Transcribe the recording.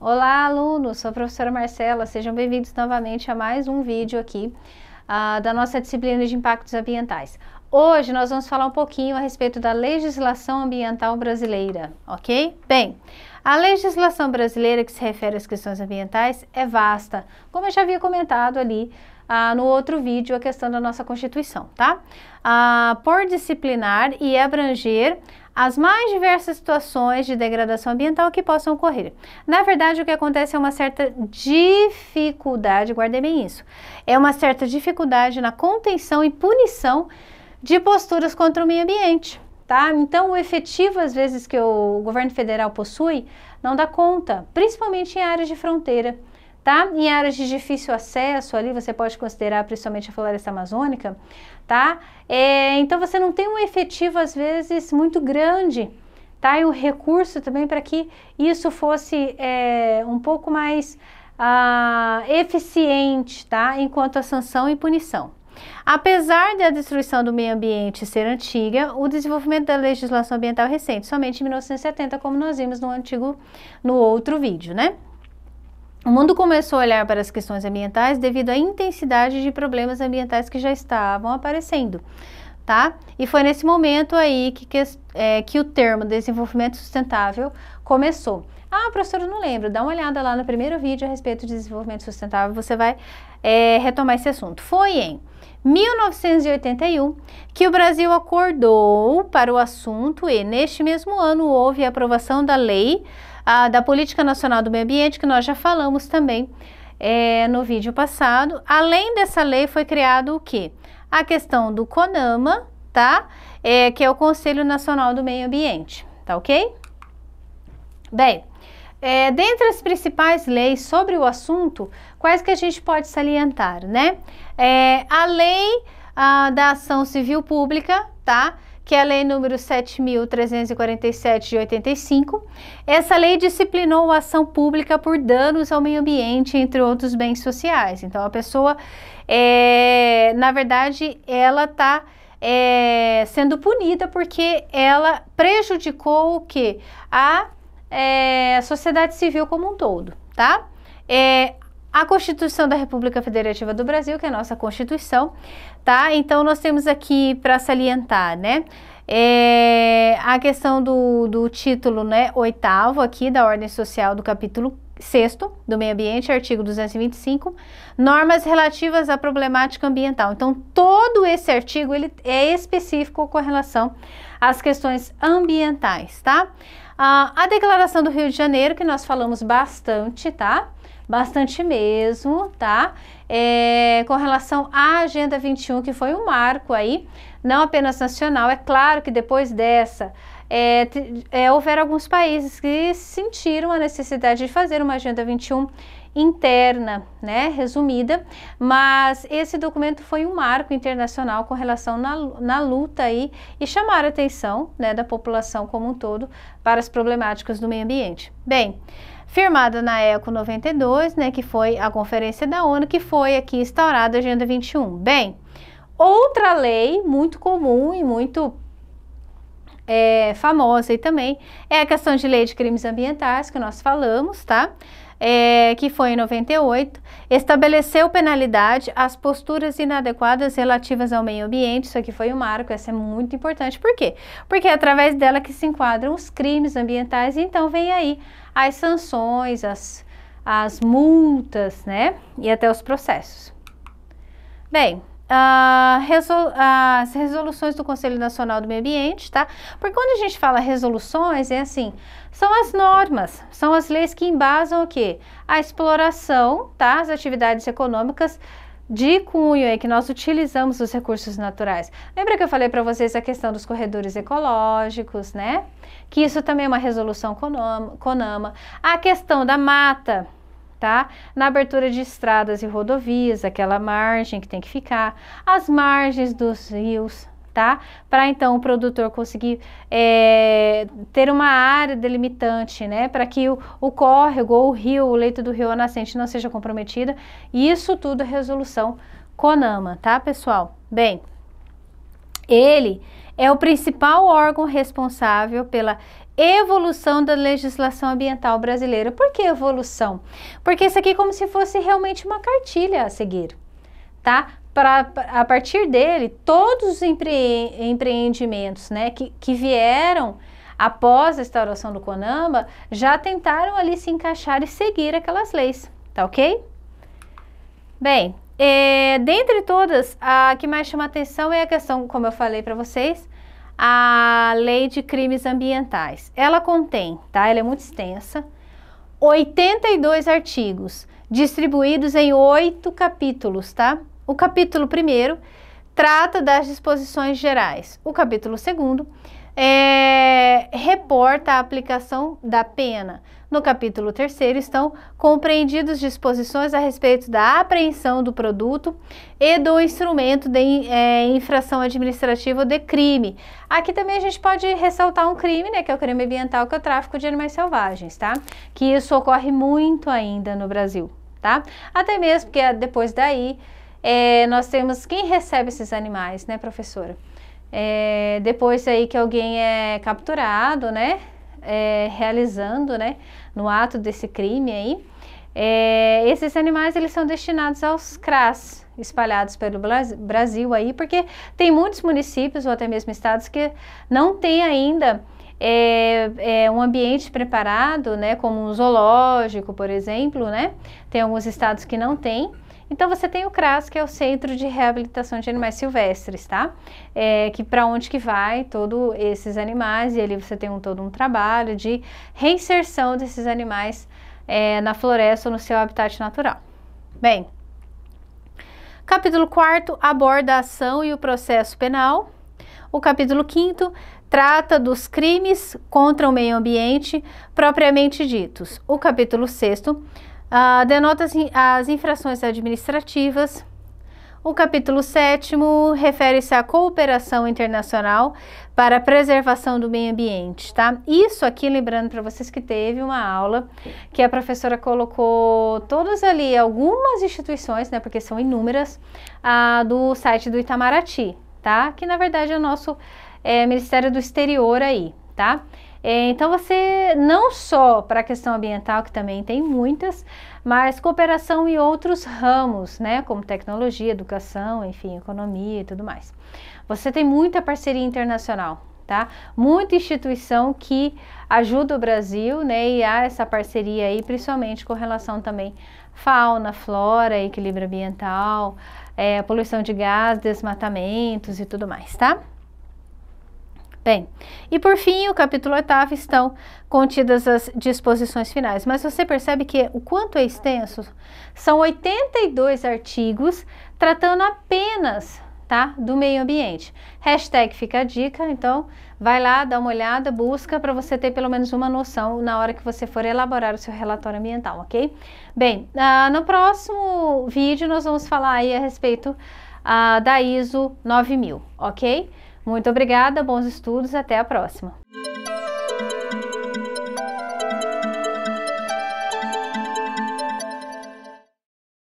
Olá, alunos! Sou a professora Marcela, sejam bem-vindos novamente a mais um vídeo aqui da nossa disciplina de impactos ambientais. Hoje nós vamos falar um pouquinho a respeito da legislação ambiental brasileira, ok? Bem, a legislação brasileira que se refere às questões ambientais é vasta, como eu já havia comentado ali no outro vídeo, a questão da nossa Constituição, tá? Por disciplinar e abranger as mais diversas situações de degradação ambiental que possam ocorrer. Na verdade, o que acontece é uma certa dificuldade, guardem bem isso, é uma certa dificuldade na contenção e punição de posturas contra o meio ambiente, tá? Então, o efetivo, às vezes, que o governo federal possui, não dá conta, principalmente em áreas de fronteira, tá? Em áreas de difícil acesso, ali você pode considerar principalmente a floresta amazônica, tá? Então você não tem um efetivo, às vezes, muito grande, tá? E um recurso também para que isso fosse um pouco mais eficiente, tá? Enquanto a sanção e punição. Apesar da destruição do meio ambiente ser antiga, o desenvolvimento da legislação ambiental é recente, somente em 1970, como nós vimos no outro vídeo, né? O mundo começou a olhar para as questões ambientais devido à intensidade de problemas ambientais que já estavam aparecendo, tá? E foi nesse momento aí que o termo desenvolvimento sustentável começou. Professora, eu não lembro, dá uma olhada lá no primeiro vídeo a respeito de desenvolvimento sustentável, você vai retomar esse assunto. Foi em 1981 que o Brasil acordou para o assunto e neste mesmo ano houve a aprovação da lei da Política Nacional do Meio Ambiente, que nós já falamos também no vídeo passado. Além dessa lei foi criado o quê? A questão do CONAMA, tá? Que é o Conselho Nacional do Meio Ambiente, tá ok? Bem, dentre as principais leis sobre o assunto, quais que a gente pode salientar, né? A lei da ação civil pública, tá? Que é a lei número 7.347 de 85. Essa lei disciplinou a ação pública por danos ao meio ambiente, entre outros bens sociais. Então, a pessoa, na verdade, ela está sendo punida porque ela prejudicou o quê? A sociedade civil como um todo, tá? A Constituição da República Federativa do Brasil, que é a nossa Constituição, tá? Então, nós temos aqui para salientar, né? A questão do título, né, 8º aqui da Ordem Social do capítulo 6º do Meio Ambiente, artigo 225, normas relativas à problemática ambiental. Então, todo esse artigo, ele é específico com relação às questões ambientais, tá? A Declaração do Rio de Janeiro, que nós falamos bastante, tá? Bastante mesmo, tá? Com relação à Agenda 21, que foi um marco aí, não apenas nacional. É claro que depois dessa, houveram alguns países que sentiram a necessidade de fazer uma Agenda 21 interna, né, resumida, mas esse documento foi um marco internacional com relação na luta aí e chamar a atenção, né, da população como um todo para as problemáticas do meio ambiente. Bem, firmada na ECO 92, né, que foi a conferência da ONU, que foi aqui instaurada a Agenda 21. Bem, outra lei muito comum e muito famosa aí também é a questão de lei de crimes ambientais, que nós falamos, tá? Que foi em 98, estabeleceu penalidade às posturas inadequadas relativas ao meio ambiente. Isso aqui foi um marco, essa é muito importante. Por quê? Porque é através dela que se enquadram os crimes ambientais, e então vem aí as sanções, as multas, né? E até os processos. Bem, as resoluções do Conselho Nacional do Meio Ambiente, tá? Porque quando a gente fala resoluções, é assim, são as normas, são as leis que embasam o quê? A exploração, tá? As atividades econômicas de cunho aí que nós utilizamos os recursos naturais. Lembra que eu falei para vocês a questão dos corredores ecológicos, né? Que isso também é uma resolução CONAMA. A questão da mata, tá? Na abertura de estradas e rodovias, aquela margem que tem que ficar, as margens dos rios, tá? Para então o produtor conseguir ter uma área delimitante, né? Para que o córrego ou o rio, o leito do rio, a nascente não seja comprometida. E isso tudo é resolução CONAMA, tá, pessoal? Bem, ele é o principal órgão responsável pela evolução da legislação ambiental brasileira. Por que evolução? Porque isso aqui é como se fosse realmente uma cartilha a seguir, tá? A partir dele, todos os empreendimentos, né, que vieram após a instauração do CONAMA, já tentaram ali se encaixar e seguir aquelas leis, tá ok? Bem, dentre todas, a que mais chama atenção é a questão, como eu falei para vocês, a Lei de Crimes Ambientais. Ela contém, tá? Ela é muito extensa, 82 artigos, distribuídos em 8 capítulos, tá? O capítulo 1º trata das disposições gerais. O capítulo 2º reporta a aplicação da pena. No capítulo 3º estão compreendidas disposições a respeito da apreensão do produto e do instrumento de infração administrativa ou de crime. Aqui também a gente pode ressaltar um crime, né, que é o crime ambiental, que é o tráfico de animais selvagens, tá? Que isso ocorre muito ainda no Brasil, tá? Até mesmo porque depois daí nós temos quem recebe esses animais, né, professora? Depois aí que alguém é capturado, né, realizando, né, no ato desse crime aí, esses animais eles são destinados aos CRAS, espalhados pelo Brasil aí, porque tem muitos municípios ou até mesmo estados que não tem ainda um ambiente preparado, né, como um zoológico, por exemplo, né, tem alguns estados que não tem. Então você tem o CRAS, que é o Centro de Reabilitação de Animais Silvestres, tá? Que para onde que vai todos esses animais, e ali você tem todo um trabalho de reinserção desses animais na floresta ou no seu habitat natural. Bem, capítulo 4º aborda a ação e o processo penal. O capítulo 5º trata dos crimes contra o meio ambiente propriamente ditos. O capítulo 6º denota as infrações administrativas. O capítulo 7º refere-se à cooperação internacional para a preservação do meio ambiente, tá? Isso aqui, lembrando para vocês que teve uma aula que a professora colocou todas ali, algumas instituições, né, porque são inúmeras, do site do Itamaraty, tá? Que na verdade é o nosso Ministério do Exterior aí, tá? Então você, não só para a questão ambiental, que também tem muitas, mas cooperação em outros ramos, né, como tecnologia, educação, enfim, economia e tudo mais. Você tem muita parceria internacional, tá? Muita instituição que ajuda o Brasil, né, e há essa parceria aí, principalmente com relação também fauna, flora, equilíbrio ambiental, poluição de gás, desmatamentos e tudo mais, tá? Bem, e por fim, o capítulo 8º estão contidas as disposições finais, mas você percebe que o quanto é extenso? São 82 artigos tratando apenas, tá, do meio ambiente. Hashtag fica a dica, então vai lá, dá uma olhada, busca para você ter pelo menos uma noção na hora que você for elaborar o seu relatório ambiental, ok? Bem, no próximo vídeo nós vamos falar aí a respeito da ISO 9000, ok? Muito obrigada, bons estudos, até a próxima!